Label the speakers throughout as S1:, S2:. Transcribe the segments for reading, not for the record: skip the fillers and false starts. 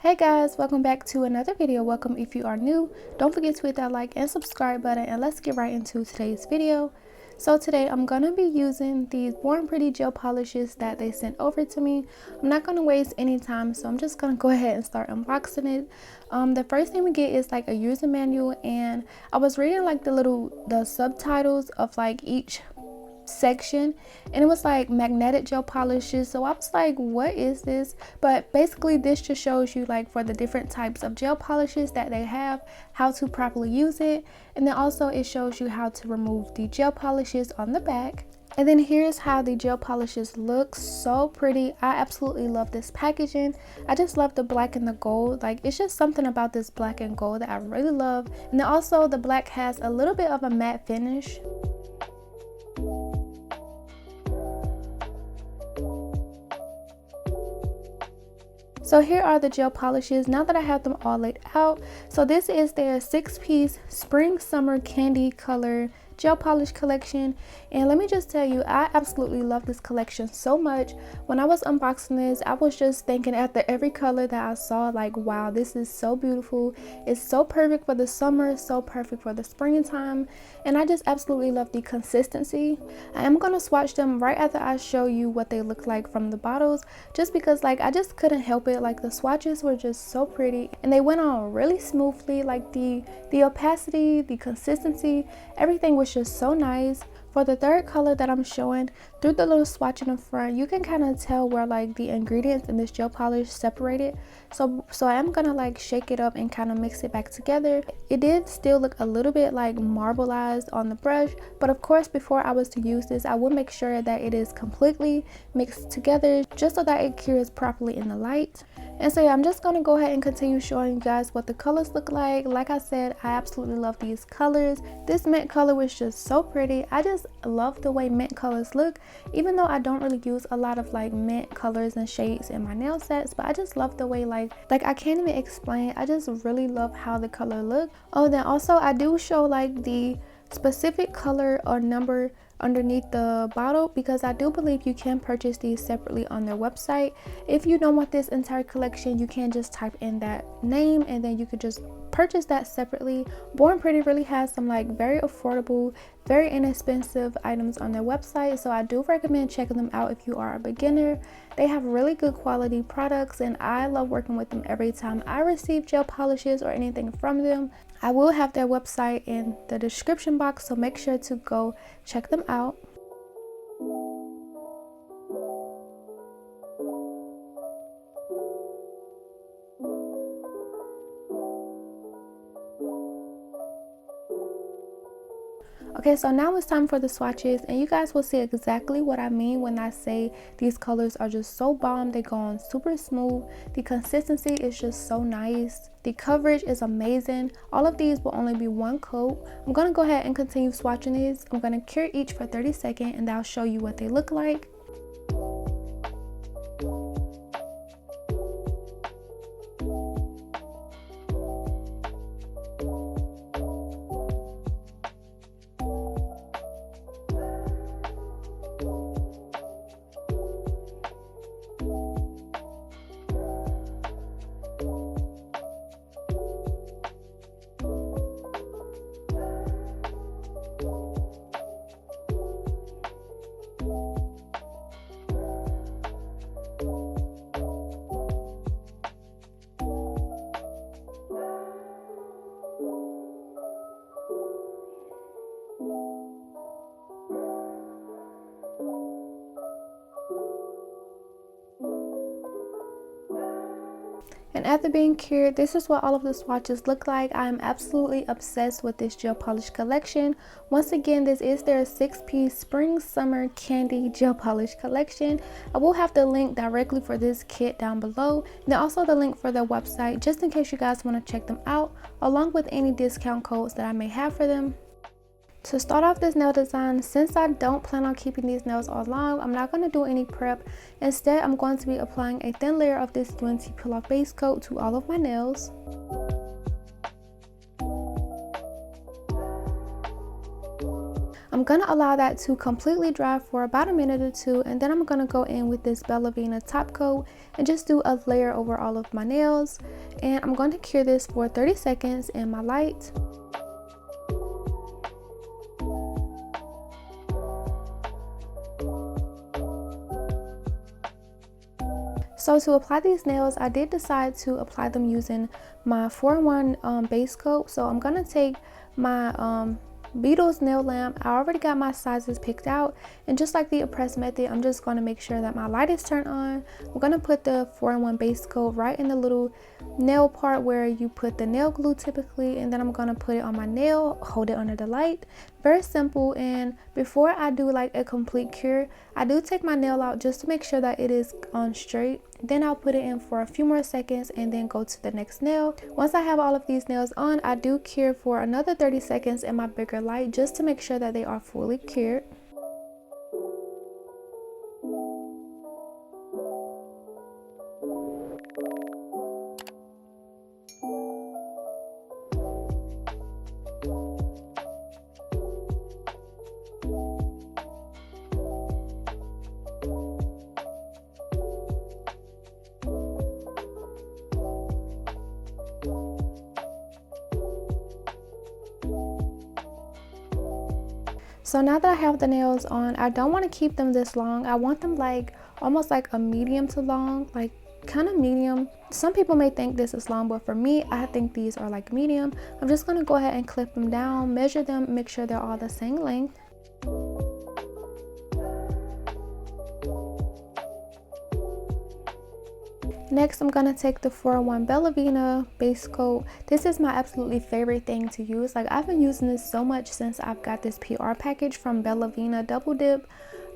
S1: Hey guys, welcome back to another video. Welcome if you are new. Don't forget to hit that like and subscribe button, and let's get right into today's video. So today I'm gonna be using these Born Pretty gel polishes that they sent over to me. I'm not gonna waste any time, so I'm just gonna go ahead and start unboxing it. The first thing we get is like a user manual, and I was reading like the subtitles of like each section, and it was like magnetic gel polishes, so I was like, what is this? But basically this just shows you like for the different types of gel polishes that they have, how to properly use it, and then also it shows you how to remove the gel polishes on the back. And then here's how the gel polishes look. So pretty. I absolutely love this packaging. I just love the black and the gold. Like, it's just something about this black and gold that I really love. And then also the black has a little bit of a matte finish. So here are the gel polishes now that I have them all laid out. So this is their 6-piece spring summer candy color gel polish collection, and let me just tell you, I absolutely love this collection so much. When I was unboxing this, I was just thinking after every color that I saw, like, wow, this is so beautiful. It's so perfect for the summer, so perfect for the springtime, and I just absolutely love the consistency. I am gonna swatch them right after I show you what they look like from the bottles, just because like I just couldn't help it. Like, the swatches were just so pretty and they went on really smoothly. Like the opacity, the consistency, everything was just so nice. For the third color that I'm showing, through the little swatch in the front, you can kind of tell where like the ingredients in this gel polish separated. So I am gonna like shake it up and kind of mix it back together. It did still look a little bit like marbleized on the brush, but of course before I was to use this, I will make sure that it is completely mixed together just so that it cures properly in the light. And so yeah, I'm just gonna go ahead and continue showing you guys what the colors look like. Like I said, I absolutely love these colors. This mint color was just so pretty. I just love the way mint colors look, even though I don't really use a lot of like mint colors and shades in my nail sets, but I just love the way like I can't even explain. I just really love how the color look. Oh, then also I do show like the specific color or number underneath the bottle, because I do believe you can purchase these separately on their website. If you don't want this entire collection, you can just type in that name and then you could just purchase that separately. Born Pretty really has some like very affordable, very inexpensive items on their website, so I do recommend checking them out if you are a beginner. They have really good quality products, and I love working with them every time I receive gel polishes or anything from them. I will have their website in the description box, so make sure to go check them out. Okay, so now it's time for the swatches, and you guys will see exactly what I mean when I say these colors are just so bomb. They go on super smooth. The consistency is just so nice. The coverage is amazing. All of these will only be one coat. I'm going to go ahead and continue swatching these. I'm going to cure each for 30 seconds, and I'll show you what they look like. And after being cured, this is what all of the swatches look like. I am absolutely obsessed with this gel polish collection. Once again, this is their 6-piece spring summer candy gel polish collection. I will have the link directly for this kit down below, and then also the link for their website, just in case you guys want to check them out, along with any discount codes that I may have for them. To start off this nail design, since I don't plan on keeping these nails all long, I'm not going to do any prep. Instead, I'm going to be applying a thin layer of this UNC Peel Off Base Coat to all of my nails. I'm I'm gonna allow that to completely dry for about a minute or two, and then I'm gonna go in with this Bella-Vina top coat and just do a layer over all of my nails. And I'm going to cure this for 30 seconds in my light. So to apply these nails, I did decide to apply them using my 4-in-1 base coat. So I'm gonna take my Beetle's nail lamp. I already got my sizes picked out, and just like the press method, I'm just going to make sure that my light is turned on. I'm going to put the 4-in-1 base coat right in the little nail part where you put the nail glue typically, and then I'm going to put it on my nail, hold it under the light. Very simple. And before I do like a complete cure, I do take my nail out just to make sure that it is on straight. Then I'll put it in for a few more seconds and then go to the next nail. Once I have all of these nails on, I do cure for another 30 seconds in my bigger light just to make sure that they are fully cured. So now that I have the nails on, I don't want to keep them this long. I want them like almost like a medium to long, like kind of medium. Some people may think this is long, but for me, I think these are like medium. I'm just going to go ahead and clip them down, measure them, make sure they're all the same length. Next, I'm going to take the 4-in-1 Bella-Vina base coat. This is my absolutely favorite thing to use. Like, I've been using this so much since I've got this PR package from Bella-Vina Double Dip.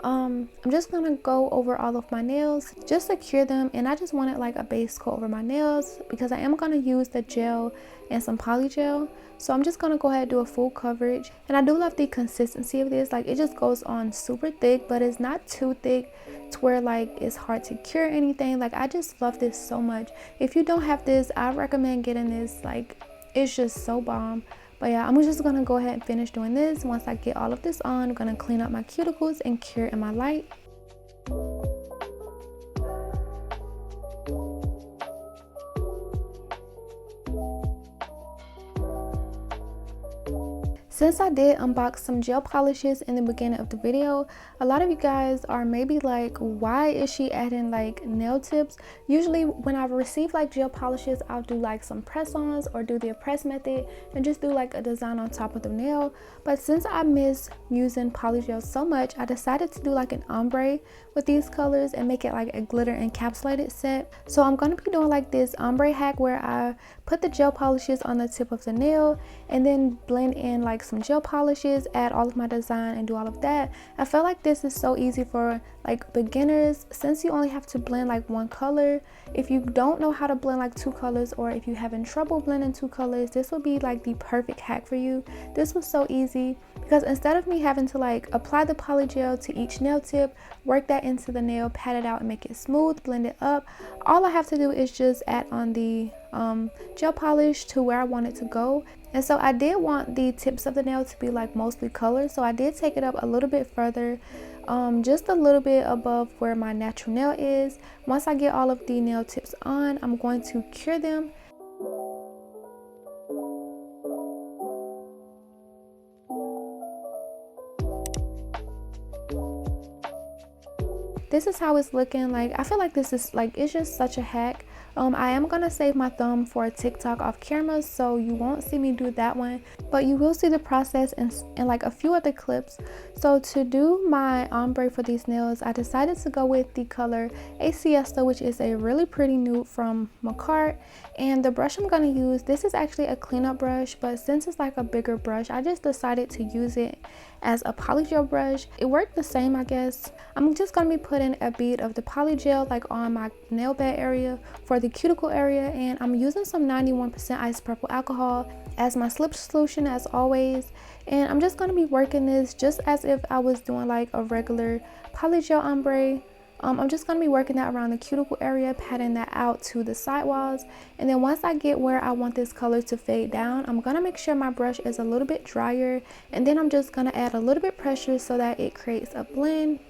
S1: I'm just going to go over all of my nails just to cure them, and I just wanted like a base coat over my nails because I am going to use the gel and some polygel. So I'm just going to go ahead and do a full coverage, and I do love the consistency of this. Like, it just goes on super thick, but it's not too thick to where like it's hard to cure anything. Like, I just love this so much. If you don't have this, I recommend getting this. Like, it's just so bomb. But yeah, I'm just gonna go ahead and finish doing this. Once I get all of this on, I'm gonna clean up my cuticles and cure in my light. Since I did unbox some gel polishes in the beginning of the video, a lot of you guys are maybe like, why is she adding like nail tips? Usually when I receive like gel polishes, I'll do like some press-ons or do the press method and just do like a design on top of the nail. But since I miss using polygel so much, I decided to do like an ombre with these colors and make it like a glitter encapsulated set. So I'm going to be doing like this ombre hack where I put the gel polishes on the tip of the nail and then blend in like some gel polishes, add all of my design and do all of that. I feel like this is so easy for like beginners since you only have to blend like one color. If you don't know how to blend like two colors, or if you're having trouble blending two colors, this will be like the perfect hack for you. This was so easy because instead of me having to like apply the polygel to each nail tip, work that into the nail, pat it out and make it smooth, blend it up, all I have to do is just add on the gel polish to where I want it to go. And so I did want the tips of the nail to be like mostly colored, so I did take it up a little bit further, just a little bit above where my natural nail is. Once I get all of the nail tips on, I'm going to cure them. This is how it's looking. Like, I feel like this is like, it's just such a hack. I am gonna save my thumb for a TikTok off camera, so you won't see me do that one, but you will see the process and like a few other clips. So to do my ombre for these nails, I decided to go with the color A Siesta, which is a really pretty nude from Macart. And the brush I'm gonna use, this is actually a cleanup brush, but since it's like a bigger brush, I just decided to use it as a polygel brush. It worked the same, I guess. I'm just gonna be putting a bead of the polygel like on my nail bed area for the cuticle area, and I'm using some 91% ice purple alcohol as my slip solution as always. And I'm just going to be working this just as if I was doing like a regular polygel ombre. I'm just going to be working that around the cuticle area, patting that out to the sidewalls. And then once I get where I want this color to fade down, I'm going to make sure my brush is a little bit drier. And then I'm just going to add a little bit pressure so that it creates a blend.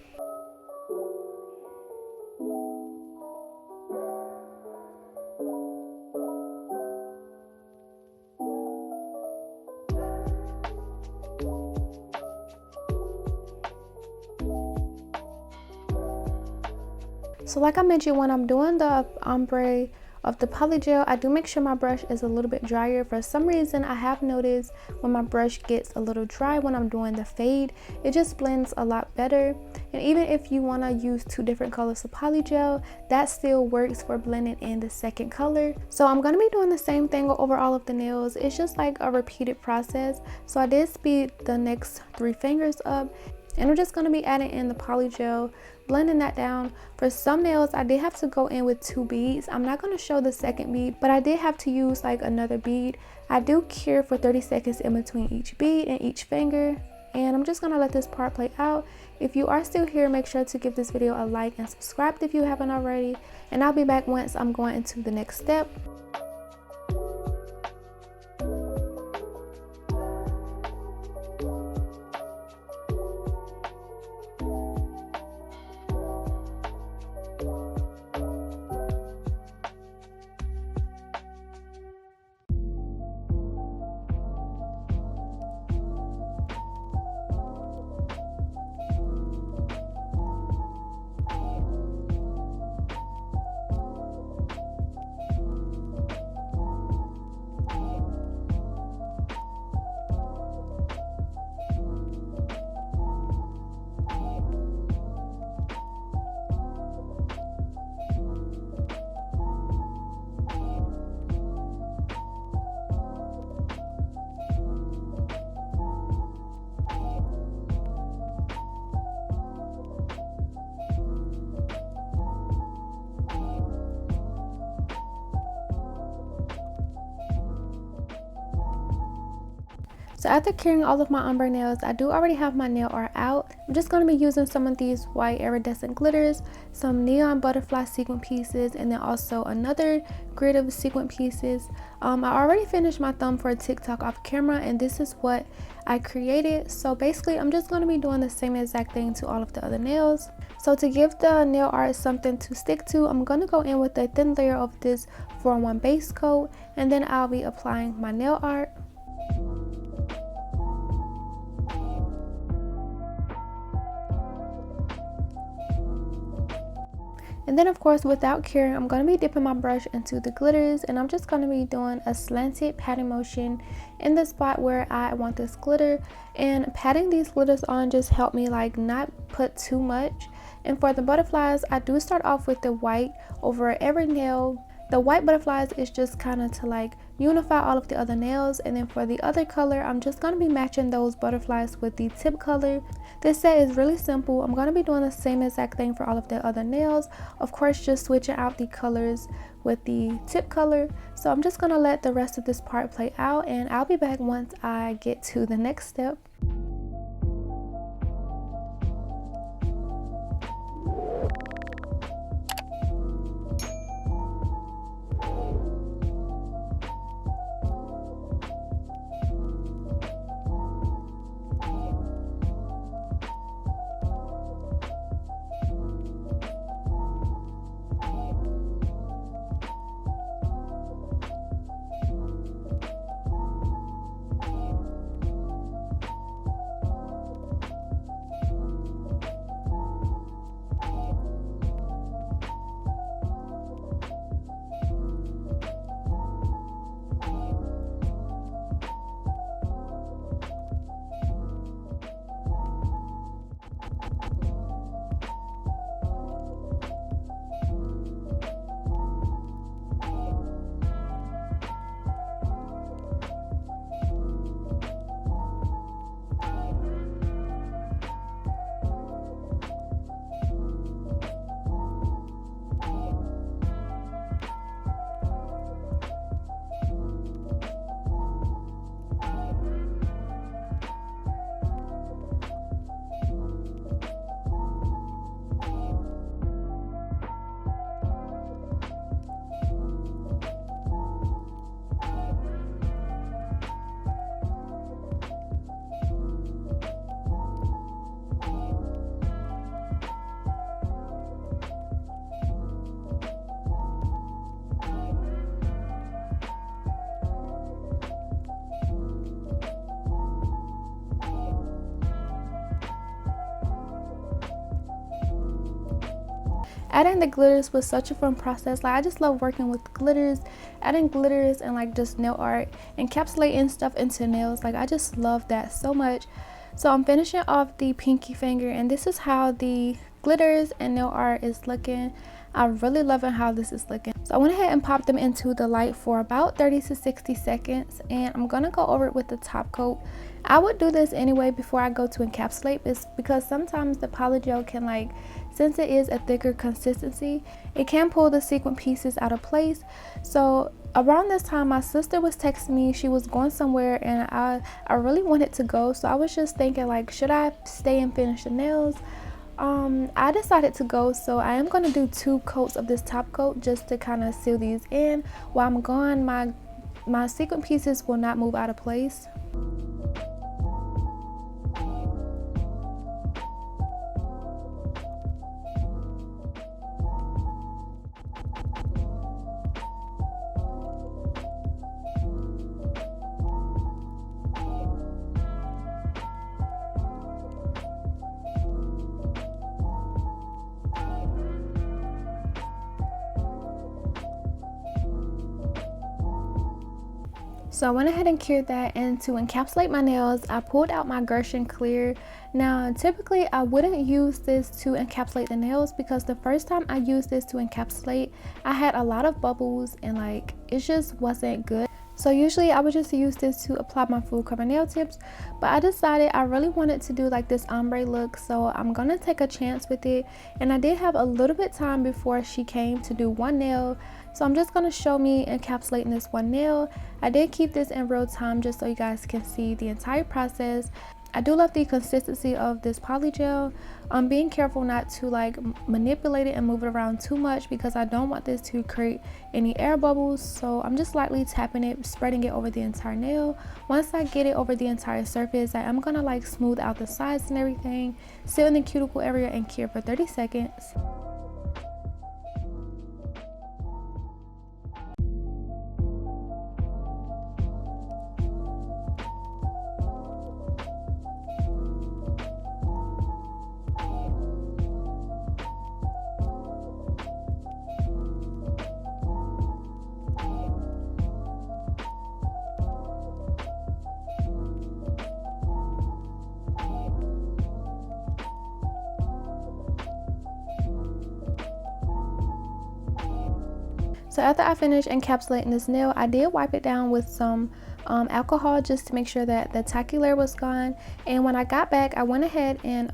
S1: So like I mentioned, when I'm doing the ombre of the polygel, I do make sure my brush is a little bit drier. For some reason, I have noticed when my brush gets a little dry when I'm doing the fade, it just blends a lot better. And even if you want to use 2 different colors of polygel, that still works for blending in the second color. So I'm going to be doing the same thing over all of the nails. It's just like a repeated process. So I did speed the next 3 fingers up. And I'm just going to be adding in the polygel, blending that down. For some nails, I did have to go in with 2 beads. I'm not going to show the second bead, but I did have to use like another bead. I do cure for 30 seconds in between each bead and each finger. And I'm just going to let this part play out. If you are still here, make sure to give this video a like and subscribe if you haven't already. And I'll be back once I'm going into the next step. So after curing all of my ombre nails, I do already have my nail art out. I'm just going to be using some of these white iridescent glitters, some neon butterfly sequin pieces, and then also another grid of sequin pieces. I already finished my thumb for a TikTok off camera, and this is what I created. So basically, I'm just going to be doing the same exact thing to all of the other nails. So to give the nail art something to stick to, I'm going to go in with a thin layer of this 4-in-1 base coat, and then I'll be applying my nail art. And then of course, without curing, I'm going to be dipping my brush into the glitters, and I'm just going to be doing a slanted patting motion in the spot where I want this glitter. And patting these glitters on just helped me like not put too much. And for the butterflies, I do start off with the white over every nail. The white butterflies is just kind of to like unify all of the other nails, and then for the other color, I'm just going to be matching those butterflies with the tip color. This set is really simple. I'm going to be doing the same exact thing for all of the other nails, of course just switching out the colors with the tip color. So I'm just going to let the rest of this part play out, and I'll be back once I get to the next step. Adding the glitters was such a fun process. Like, I just love working with glitters, adding glitters and like just nail art, encapsulating stuff into nails. Like, I just love that so much. So I'm finishing off the pinky finger, and this is how the glitters and nail art is looking. I'm really loving how this is looking. So I went ahead and popped them into the light for about 30 to 60 seconds, and I'm gonna go over it with the top coat. I would do this anyway before I go to encapsulate, because sometimes the polygel can, like, since it is a thicker consistency, it can pull the sequin pieces out of place. So around this time, my sister was texting me. She was going somewhere, and I really wanted to go, so I was just thinking, like, should I stay and finish the nails? I decided to go, so I am going to do 2 coats of this top coat just to kind of seal these in. While I'm gone, my sequin pieces will not move out of place. So I went ahead and cured that, and to encapsulate my nails, I pulled out my Gershion clear. Now, typically I wouldn't use this to encapsulate the nails, because the first time I used this to encapsulate, I had a lot of bubbles and like it just wasn't good. So usually I would just use this to apply my full cover nail tips, but I decided I really wanted to do like this ombre look, so I'm gonna take a chance with it. And I did have a little bit time before she came to do one nail, so I'm just gonna show me encapsulating this one nail. I did keep this in real time just so you guys can see the entire process. I do love the consistency of this polygel. I'm being careful not to like manipulate it and move it around too much, because I don't want this to create any air bubbles. So I'm just lightly tapping it, spreading it over the entire nail. Once I get it over the entire surface, I am gonna like smooth out the sides and everything, seal in the cuticle area, and cure for 30 seconds. So after I finished encapsulating this nail, I did wipe it down with some alcohol just to make sure that the tacky layer was gone. And when I got back, I went ahead and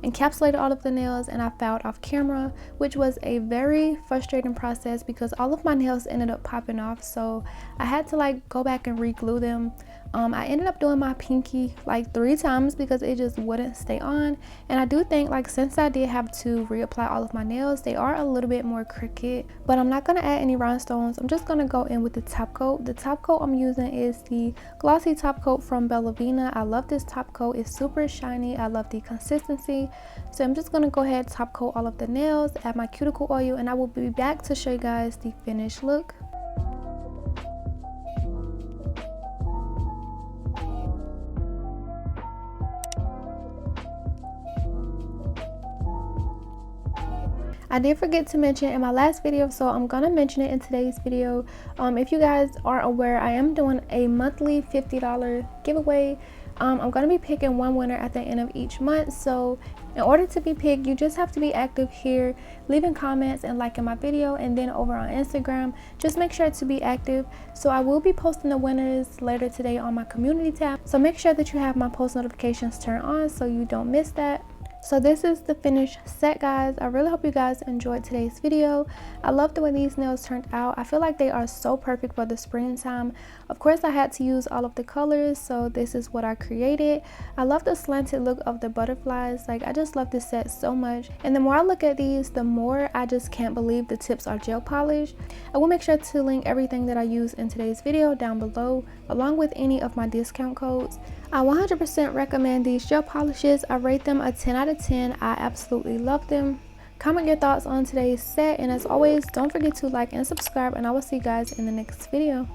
S1: encapsulated all of the nails, and I filed off camera, which was a very frustrating process because all of my nails ended up popping off. So I had to like go back and re-glue them. I ended up doing my pinky like 3 times because it just wouldn't stay on. And I do think, like, since I did have to reapply all of my nails, they are a little bit more crooked. But I'm not going to add any rhinestones. I'm just going to go in with the top coat. The top coat I'm using is the glossy top coat from Bellavina. I love this top coat. It's super shiny. I love the consistency. So I'm just going to go ahead, top coat all of the nails, add my cuticle oil, and I will be back to show you guys the finished look. I did forget to mention in my last video, so I'm gonna mention it in today's video. If you guys aren't aware, I am doing a monthly $50 giveaway. I'm gonna be picking one winner at the end of each month. So in order to be picked, you just have to be active here, leaving comments and liking my video, and then over on Instagram, just make sure to be active. So I will be posting the winners later today on my community tab, so make sure that you have my post notifications turned on so you don't miss that. So this is the finished set, guys. I really hope you guys enjoyed today's video. I love the way these nails turned out. I feel like they are so perfect for the springtime. Of course, I had to use all of the colors, so this is what I created. I love the slanted look of the butterflies. Like, I just love this set so much. And the more I look at these, the more I just can't believe the tips are gel polish. I will make sure to link everything that I use in today's video down below, along with any of my discount codes. I 100% recommend these gel polishes. I rate them a 10 out of 10. I absolutely love them. Comment your thoughts on today's set, and as always, don't forget to like and subscribe, and I will see you guys in the next video.